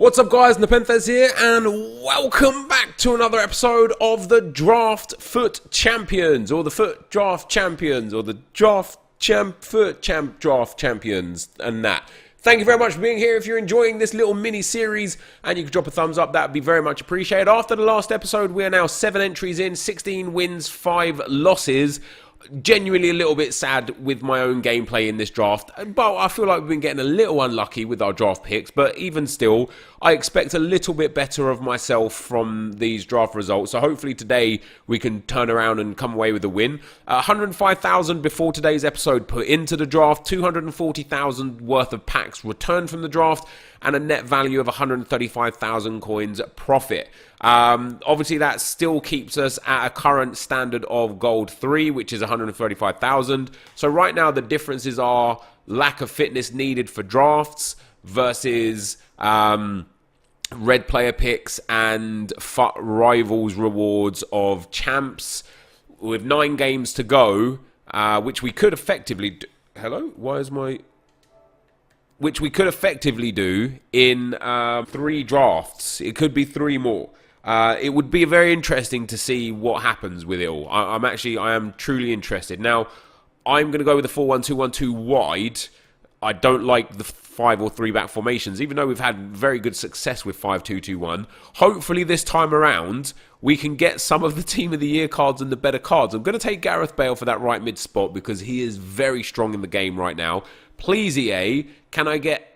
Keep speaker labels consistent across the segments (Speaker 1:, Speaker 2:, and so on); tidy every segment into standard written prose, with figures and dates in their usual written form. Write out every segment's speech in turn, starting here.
Speaker 1: What's up guys, NepentheZ here, and welcome back to another episode of the Draft FUT Champions, or the FUT Draft Champions, or the Draft Draft Champions, and that. Thank you very much for being here. If you're enjoying this little mini-series, and you can drop a thumbs up, that would be very much appreciated. After the last episode, we are now 7 entries in, 16 wins, 5 losses. Genuinely a little bit sad with my own gameplay in this draft, but I feel like we've been getting a little unlucky with our draft picks, but even still, I expect a little bit better of myself from these draft results, so hopefully today we can turn around and come away with a win. 105,000 before today's episode put into the draft, 240,000 worth of packs returned from the draft, and a net value of 135,000 coins profit. Obviously that still keeps us at a current standard of gold 3, which is 135,000. So right now the differences are lack of fitness needed for drafts versus red player picks and FUT rivals rewards of champs. With 9 games to go, which we could effectively do. Hello? Why is my... Which we could effectively do in 3 drafts. It could be 3 more. It would be very interesting to see what happens with it all. I am truly interested. Now, I'm going to go with the 4-1-2-1-2 wide. I don't like the 5 or 3 back formations, even though we've had very good success with 5-2-2-1. Hopefully this time around, we can get some of the Team of the Year cards and the better cards. I'm going to take Gareth Bale for that right mid spot because he is very strong in the game right now. Please, EA, can I get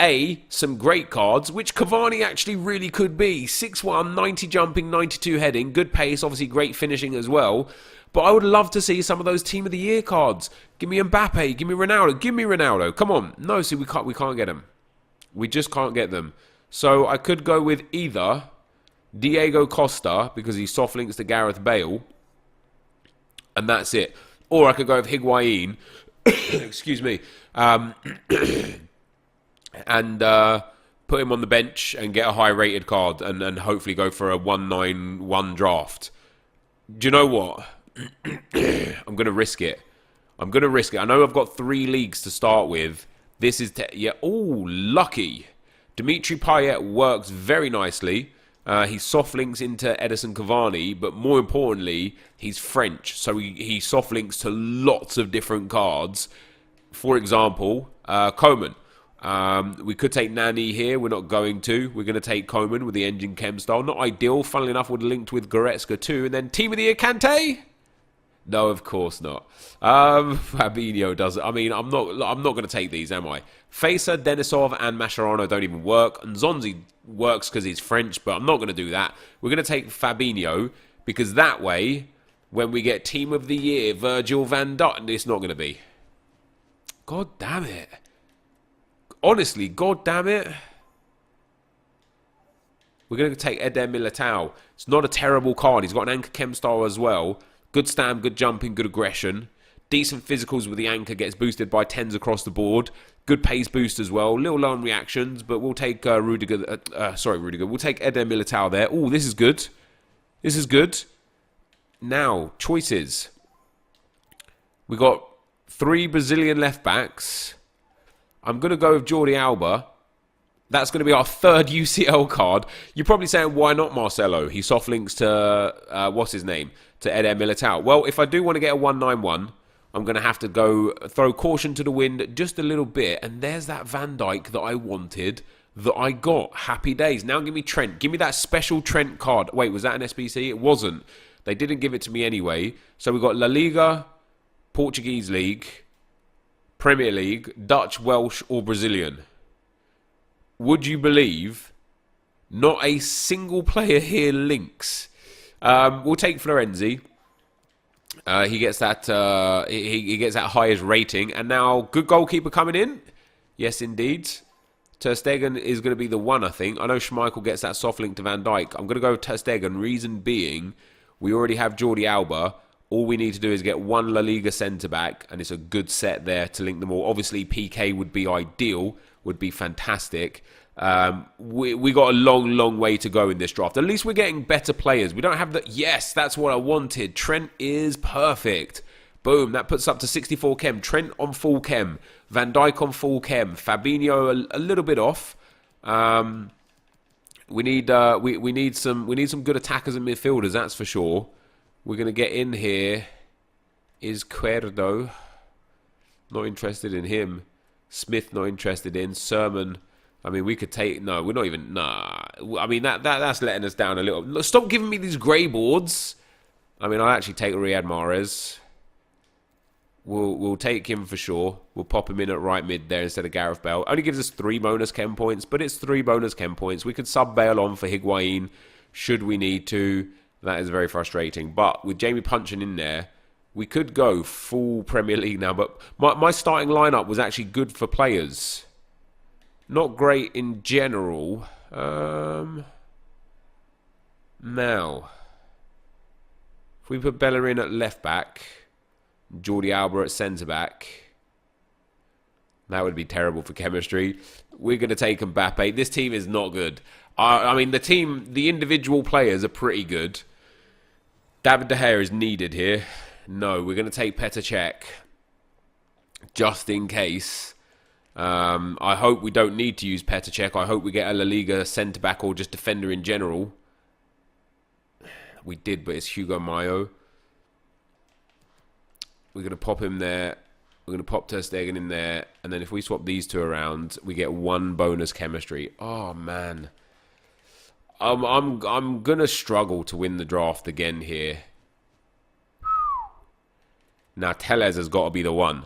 Speaker 1: some great cards, which Cavani actually really could be. 6'1", 90 jumping, 92 heading, good pace, obviously great finishing as well. But I would love to see some of those Team of the Year cards. Give me Mbappe, give me Ronaldo, give me Ronaldo. Come on. No, see, we can't get them. We just can't get them. So I could go with either Diego Costa, because he soft links to Gareth Bale, and that's it. Or I could go with Higuain, excuse me, and put him on the bench and get a high-rated card and hopefully go for a 191 draft. Do you know what? I'm going to risk it. I'm going to risk it. I know I've got 3 leagues to start with. This is... yeah, oh, lucky. Dimitri Payet works very nicely. He soft links into Edison Cavani, but more importantly, he's French. So he soft links to lots of different cards. For example, Coman. We could take Nani here. We're not going to. We're going to take Coman with the engine chem style. Not ideal. Funnily enough, would have linked with Goretzka too. And then Team of the Year Kante? No, of course not. Fabinho does it. I mean, I'm not going to take these, am I? Facer, Denisov, and Mascherano don't even work. And Zonzi works because he's French, but I'm not going to do that. We're going to take Fabinho because that way, when we get Team of the Year, Virgil van Dijk, it's not going to be. God damn it. Honestly, god damn it. We're going to take Eder Militao. It's not a terrible card. He's got an anchor chem style as well. Good stamp, good jumping, good aggression. Decent physicals with the anchor, gets boosted by 10s across the board. Good pace boost as well. Little low on reactions, but we'll take Rudiger. We'll take Eder Militao there. Oh, this is good. This is good. Now, choices. We got 3 Brazilian left backs. I'm going to go with Jordi Alba. That's going to be our 3rd UCL card. You're probably saying, why not Marcelo? He soft links to, what's his name? To Eder Militao. Well, if I do want to get a 191, I'm going to have to go throw caution to the wind just a little bit. And there's that Van Dijk that I wanted, that I got. Happy days. Now give me Trent. Give me that special Trent card. Wait, was that an SBC? It wasn't. They didn't give it to me anyway. So we've got La Liga, Portuguese League, Premier League, Dutch, Welsh, or Brazilian. Would you believe not a single player here links? We'll take Florenzi. He gets that he gets that highest rating. And now, good goalkeeper coming in. Yes, indeed. Ter Stegen is going to be the one, I think. I know Schmeichel gets that soft link to Van Dijk. I'm going to go with Ter Stegen. Reason being, we already have Jordi Alba. All we need to do is get 1 La Liga centre-back, and it's a good set there to link them all. Obviously, PK would be ideal, would be fantastic. We got a long, long way to go in this draft. At least we're getting better players. We don't have the... Yes, that's what I wanted. Trent is perfect. Boom, that puts up to 64 chem. Trent on full chem. Van Dijk on full chem. Fabinho a little bit off. We need we need some good attackers and midfielders. That's for sure. We're gonna get in here. Is Cuerdo not interested in him? Smith not interested in Sermon. I mean, we could take no. We're not even nah. I mean that's letting us down a little. Stop giving me these grey boards. I mean, I'll actually take Riyad Mahrez. We'll take him for sure. We'll pop him in at right mid there instead of Gareth Bale. Only gives us 3 bonus chem points, but it's 3 bonus chem points. We could sub Bale on for Higuain should we need to. That is very frustrating. But with Jamie punching in there, we could go full Premier League now. But my starting lineup was actually good for players. Not great in general. Now, if we put Bellerin at left back, Jordi Alba at centre-back. That would be terrible for chemistry. We're going to take Mbappe. This team is not good. I mean, the individual players are pretty good. David De Gea is needed here. No, we're going to take Petr Cech. Just in case. I hope we don't need to use Petr Cech. I hope we get a La Liga centre-back or just defender in general. We did, but it's Hugo Mayo. We're going to pop him there. We're going to pop Ter Stegen in there. And then if we swap these two around, we get 1 bonus chemistry. Oh, man. I'm going to struggle to win the draft again here. Now, Tellez has got to be the one.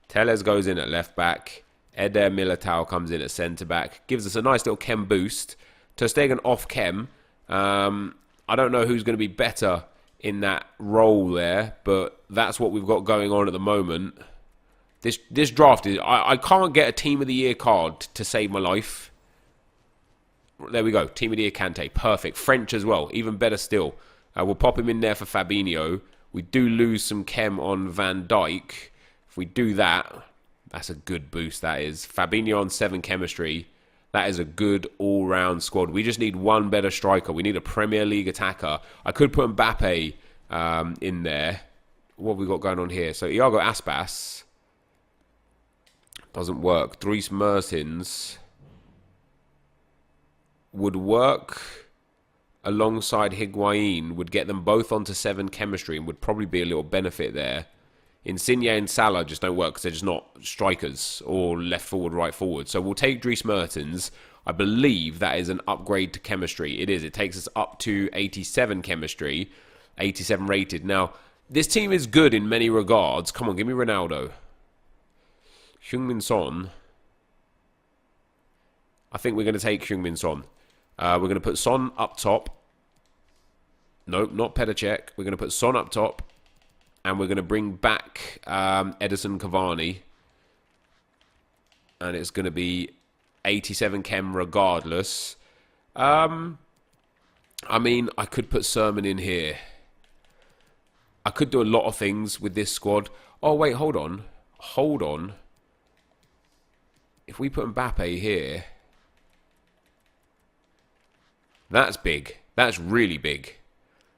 Speaker 1: Tellez goes in at left back. Eder Militao comes in at centre back. Gives us a nice little chem boost. Ter Stegen off chem. I don't know who's going to be better in that role there, but that's what we've got going on at the moment. This draft is... I can't get a Team of the Year card to save my life. There we go. Team of the Year Kante. Perfect. French as well. Even better still. We'll pop him in there for Fabinho. We do lose some chem on Van Dijk. If we do that, that's a good boost, that is. Fabinho on 7 chemistry. That is a good all-round squad. We just need 1 better striker. We need a Premier League attacker. I could put Mbappe in there. What have we got going on here? So Iago Aspas doesn't work. Dries Mertens would work alongside Higuain. Would get them both onto 7 chemistry and would probably be a little benefit there. Insigne and Salah just don't work because they're just not strikers or left forward, right forward. So we'll take Dries Mertens. I believe that is an upgrade to chemistry. It is. It takes us up to 87 chemistry, 87 rated. Now, this team is good in many regards. Come on, give me Ronaldo. Heung-min Son. I think we're going to take Heung-min Son. We're going to put Son up top. Nope, not Petr Cech. We're going to put Son up top. And we're going to bring back Edison Cavani. And it's going to be 87 chem regardless. I mean, I could put Sermon in here. I could do a lot of things with this squad. Oh, wait, hold on. Hold on. If we put Mbappe here... That's big. That's really big.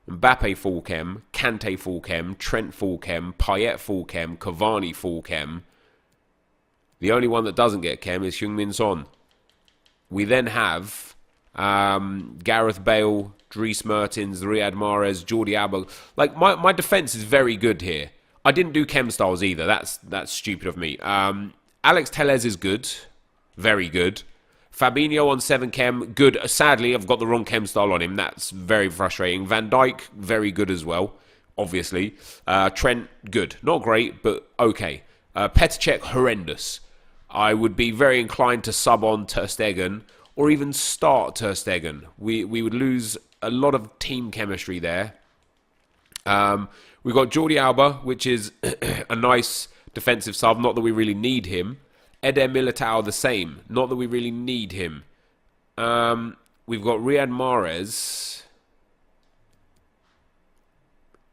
Speaker 1: Mbappe full chem, Kante full chem, Trent full chem, Payet full chem, Cavani full chem. The only one that doesn't get chem is Heung-min Son. We then have Gareth Bale, Dries Mertens, Riyad Mahrez, Jordi Alba. Like, my defence is very good here. I didn't do chem styles either. That's stupid of me. Alex Tellez is good. Very good. Fabinho on 7 chem, good. Sadly, I've got the wrong chem style on him. That's very frustrating. Van Dijk, very good as well, obviously. Trent, good. Not great, but okay. Petr Cech, horrendous. I would be very inclined to sub on Ter Stegen, or even start Ter Stegen. We would lose a lot of team chemistry there. We've got Jordi Alba, which is a nice defensive sub. Not that we really need him. Eder Militao the same. Not that we really need him. We've got Riyad Mahrez,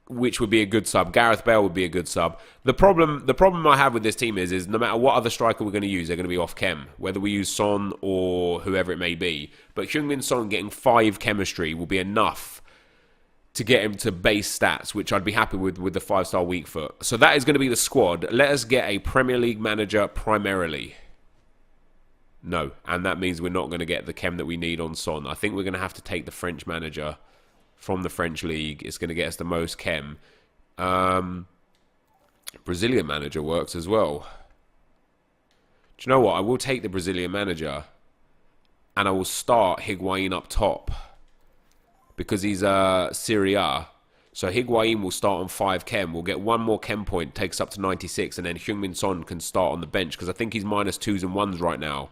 Speaker 1: which would be a good sub. Gareth Bale would be a good sub. The problem I have with this team is no matter what other striker we're going to use, they're going to be off chem. Whether we use Son or whoever it may be. But Heung-min Son getting 5 chemistry will be enough to get him to base stats, which I'd be happy with the 5-star weak foot. So that is going to be the squad. Let us get a Premier League manager primarily. No, and that means we're not going to get the chem that we need on Son. I think we're going to have to take the French manager from the French league. It's going to get us the most chem. Brazilian manager works as well. Do you know what? I will take the Brazilian manager, and I will start Higuain up top because he's Serie A. So Higuain will start on 5 chem. We'll get 1 more chem point, takes up to 96, and then Heung-min Son can start on the bench because I think he's -2s and 1s right now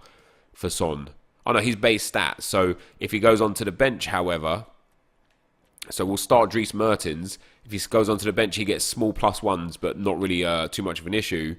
Speaker 1: for Son. Oh no, he's base stats. So if he goes onto the bench, however, so we'll start Dries Mertens. If he goes onto the bench, he gets small +1s, but not really too much of an issue.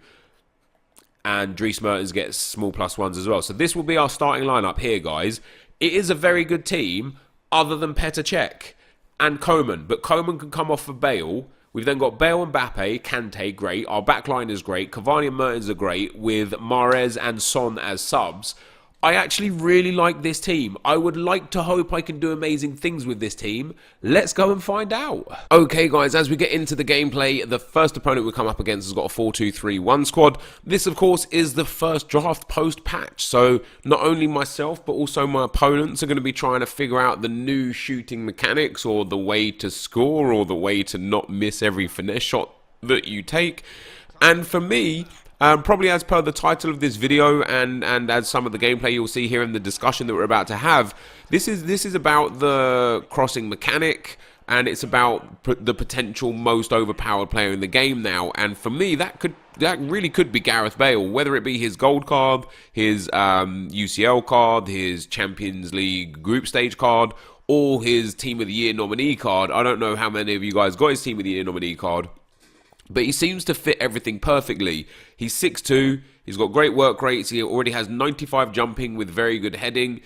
Speaker 1: And Dries Mertens gets small +1s as well. So this will be our starting lineup here, guys. It is a very good team, other than Petr Cech and Coman. But Coman can come off for Bale. We've then got Bale and Mbappe, Kante, great. Our backline is great. Cavani and Mertens are great, with Mahrez and Son as subs. I actually really like this team. I would like to hope I can do amazing things with this team. Let's go and find out. Okay, guys, as we get into the gameplay, the first opponent we come up against has got a 4-2-3-1 squad. This, of course, is the first draft post-patch. So not only myself, but also my opponents are going to be trying to figure out the new shooting mechanics, or the way to score, or the way to not miss every finesse shot that you take. And for me, probably as per the title of this video, and as some of the gameplay you'll see here in the discussion that we're about to have, this is about the crossing mechanic, and it's about the potential most overpowered player in the game now. And for me, that really could be Gareth Bale, whether it be his gold card, his UCL card, his Champions League group stage card, or his Team of the Year nominee card. I don't know how many of you guys got his Team of the Year nominee card, but he seems to fit everything perfectly. He's 6'2", he's got great work rates, he already has 95 jumping with very good heading.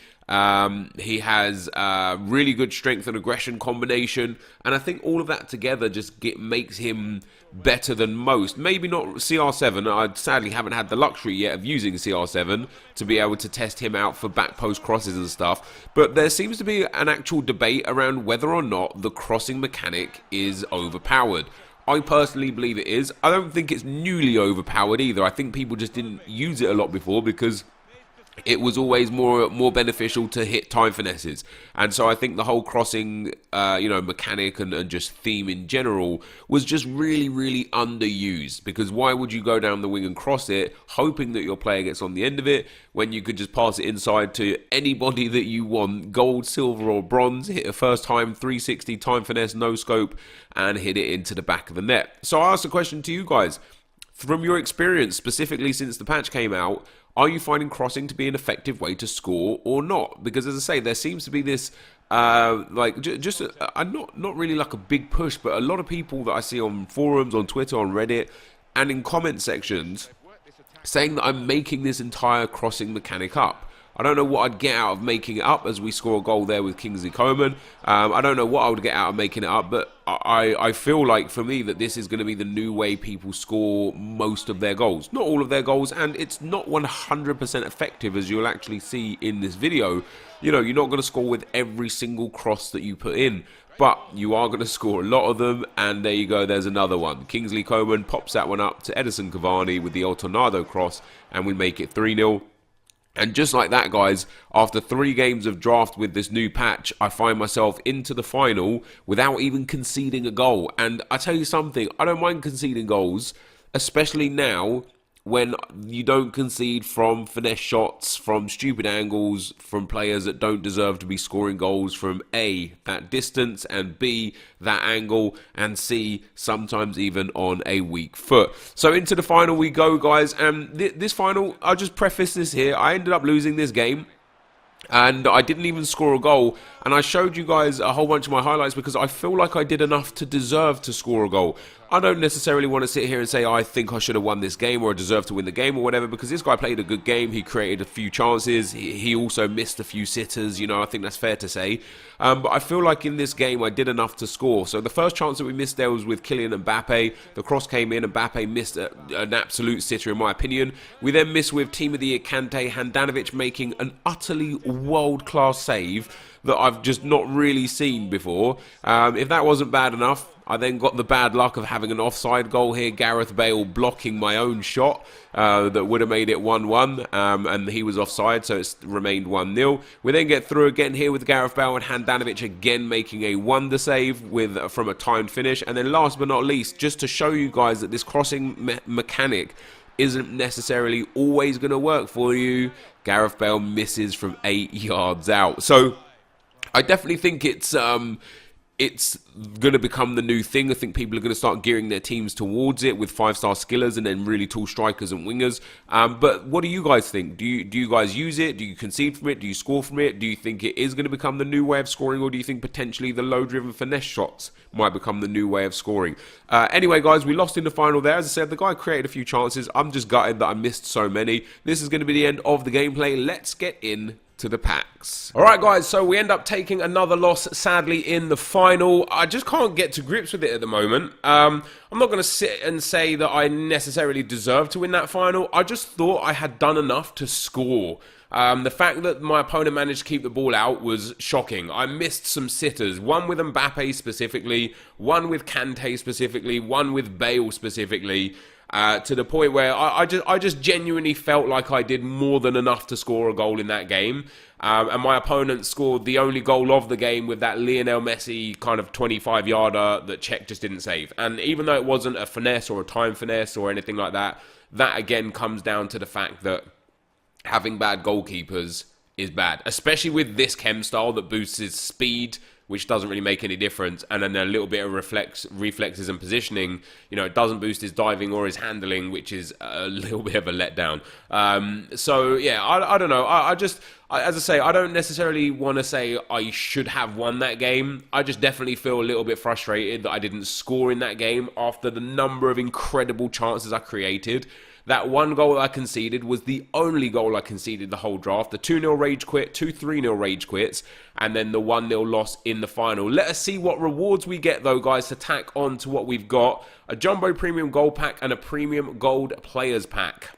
Speaker 1: He has really good strength and aggression combination, and I think all of that together just makes him better than most. Maybe not CR7, I sadly haven't had the luxury yet of using CR7 to be able to test him out for back post crosses and stuff, but there seems to be an actual debate around whether or not the crossing mechanic is overpowered. I personally believe it is. I don't think it's newly overpowered either. I think people just didn't use it a lot before because it was always more beneficial to hit time finesses. And so I think the whole crossing, mechanic and just theme in general was just really, really underused. Because why would you go down the wing and cross it, hoping that your player gets on the end of it, when you could just pass it inside to anybody that you want, gold, silver or bronze, hit a first time 360 time finesse, no scope, and hit it into the back of the net. So I ask a question to you guys. From your experience, specifically since the patch came out, are you finding crossing to be an effective way to score or not? Because as I say, there seems to be this, not really like a big push, but a lot of people that I see on forums, on Twitter, on Reddit, and in comment sections, saying that I'm making this entire crossing mechanic up. I don't know what I'd get out of making it up, as we score a goal there with Kingsley Coman. I don't know what I would get out of making it up, but I feel like for me that this is going to be the new way people score most of their goals. Not all of their goals, and it's not 100% effective, as you'll actually see in this video. You know, you're not going to score with every single cross that you put in, but you are going to score a lot of them, and there you go, there's another one. Kingsley Coman pops that one up to Edison Cavani with the El Tornado cross, and we make it 3-0. And just like that, guys, after 3 games of draft with this new patch, I find myself into the final without even conceding a goal. And I tell you something, I don't mind conceding goals, especially now when you don't concede from finesse shots, from stupid angles, from players that don't deserve to be scoring goals from A, that distance, and B, that angle, and C, sometimes even on a weak foot. So into the final we go, guys, and this final, I'll just preface this here, I ended up losing this game, and I didn't even score a goal, and I showed you guys a whole bunch of my highlights because I feel like I did enough to deserve to score a goal. I don't necessarily want to sit here and say, I think I should have won this game or I deserve to win the game or whatever, because this guy played a good game. He created a few chances. He also missed a few sitters. You know, I think that's fair to say. But I feel like in this game, I did enough to score. So the first chance that we missed there was with Kylian and Mbappe. The cross came in and Mbappe missed an absolute sitter, in my opinion. We then missed with Team of the Year Kante, Handanovic making an utterly world-class save. that I've just not really seen before. If that wasn't bad enough, I then got the bad luck of having an offside goal here. Gareth Bale blocking my own shot that would have made it 1-1, and he was offside, so it's remained 1-0. We then get through again here with Gareth Bale and Handanovic again making a wonder save from a timed finish. And then last but not least, just to show you guys that this crossing mechanic isn't necessarily always going to work for you, Gareth Bale misses from 8 yards out. So I definitely think it's going to become the new thing. I think people are going to start gearing their teams towards it with 5-star skillers and then really tall strikers and wingers. But what do you guys think? Do you guys use it? Do you concede from it? Do you score from it? Do you think it is going to become the new way of scoring, or do you think potentially the low-driven finesse shots might become the new way of scoring? Anyway, guys, we lost in the final there. As I said, the guy created a few chances. I'm just gutted that I missed so many. This is going to be the end of the gameplay. Let's get in to the packs. Alright guys, so we end up taking another loss, sadly, in the final. I just can't get to grips with it at the moment. I'm not going to sit and say that I necessarily deserved to win that final. I just thought I had done enough to score. The fact that my opponent managed to keep the ball out was shocking. I missed some sitters, one with Mbappe specifically, one with Kante specifically, one with Bale specifically. To the point where I just genuinely felt like I did more than enough to score a goal in that game. And my opponent scored the only goal of the game with that Lionel Messi kind of 25-yarder that Czech just didn't save. And even though it wasn't a finesse or a time finesse or anything like that, that again comes down to the fact that having bad goalkeepers is bad. Especially with this chem style that boosts his speed, which doesn't really make any difference, and then a little bit of reflexes and positioning. You know, it doesn't boost his diving or his handling, which is a little bit of a letdown. So, yeah, I don't know. As I say, I don't necessarily want to say I should have won that game. I just definitely feel a little bit frustrated that I didn't score in that game after the number of incredible chances I created. That one goal I conceded was the only goal I conceded the whole draft. The 2-0 rage quit, 2 3-0 rage quits, and then the 1-0 loss in the final. Let us see what rewards we get, though, guys, to tack on to what we've got. A Jumbo Premium Gold Pack and a Premium Gold Players Pack.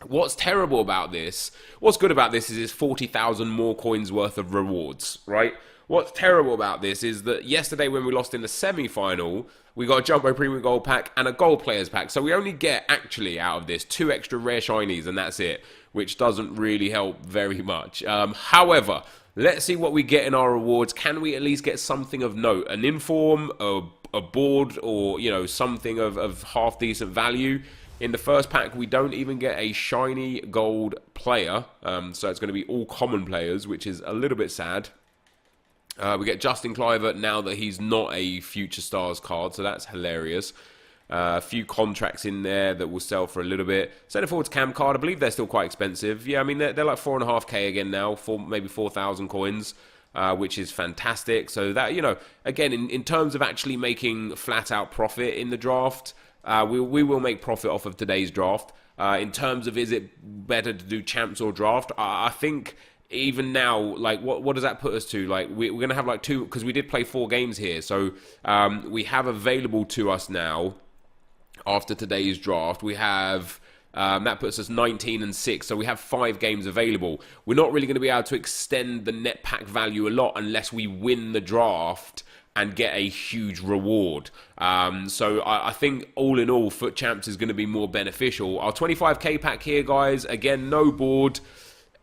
Speaker 1: What's terrible about this, what's good about this is it's 40,000 more coins worth of rewards, right? What's terrible about this is that yesterday when we lost in the semi-final, we got a Jumbo Premium Gold Pack and a Gold Players Pack. So we only get, actually, out of this, 2 extra rare shinies, and that's it, which doesn't really help very much. However, let's see what we get in our rewards. Can we at least get something of note? An inform, a board, or, you know, something of half-decent value? In the first pack, we don't even get a shiny gold player. So it's going to be all common players, which is a little bit sad. We get Justin Kluivert now that he's not a Future Stars card, so that's hilarious. A few contracts in there that will sell for a little bit. Centre forwards cam card, I believe they're still quite expensive. Yeah, I mean, they're like 4.5k again now, maybe 4,000 coins, which is fantastic. So that, you know, again, in terms of actually making flat-out profit in the draft, we will make profit off of today's draft. In terms of is it better to do champs or draft, I think even now, like, what does that put us to? Like, we're going to have like 2, because we did play 4 games here. So we have available to us now, after today's draft, we have, that puts us 19-6. So we have 5 games available. We're not really going to be able to extend the net pack value a lot unless we win the draft and get a huge reward. So I think all in all, FUT Champs is going to be more beneficial. Our 25k pack here, guys, again, no board.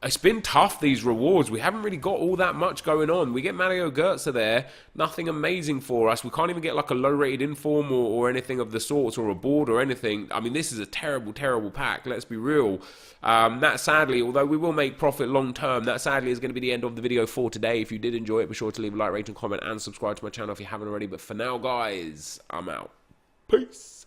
Speaker 1: It's been tough, these rewards. We haven't really got all that much going on. We get Mario Götze there. Nothing amazing for us. We can't even get like a low-rated inform or anything of the sorts, or a board or anything. I mean, this is a terrible, terrible pack. Let's be real. That sadly, although we will make profit long-term, that sadly is going to be the end of the video for today. If you did enjoy it, be sure to leave a like, rate, and comment, and subscribe to my channel if you haven't already. But for now, guys, I'm out. Peace.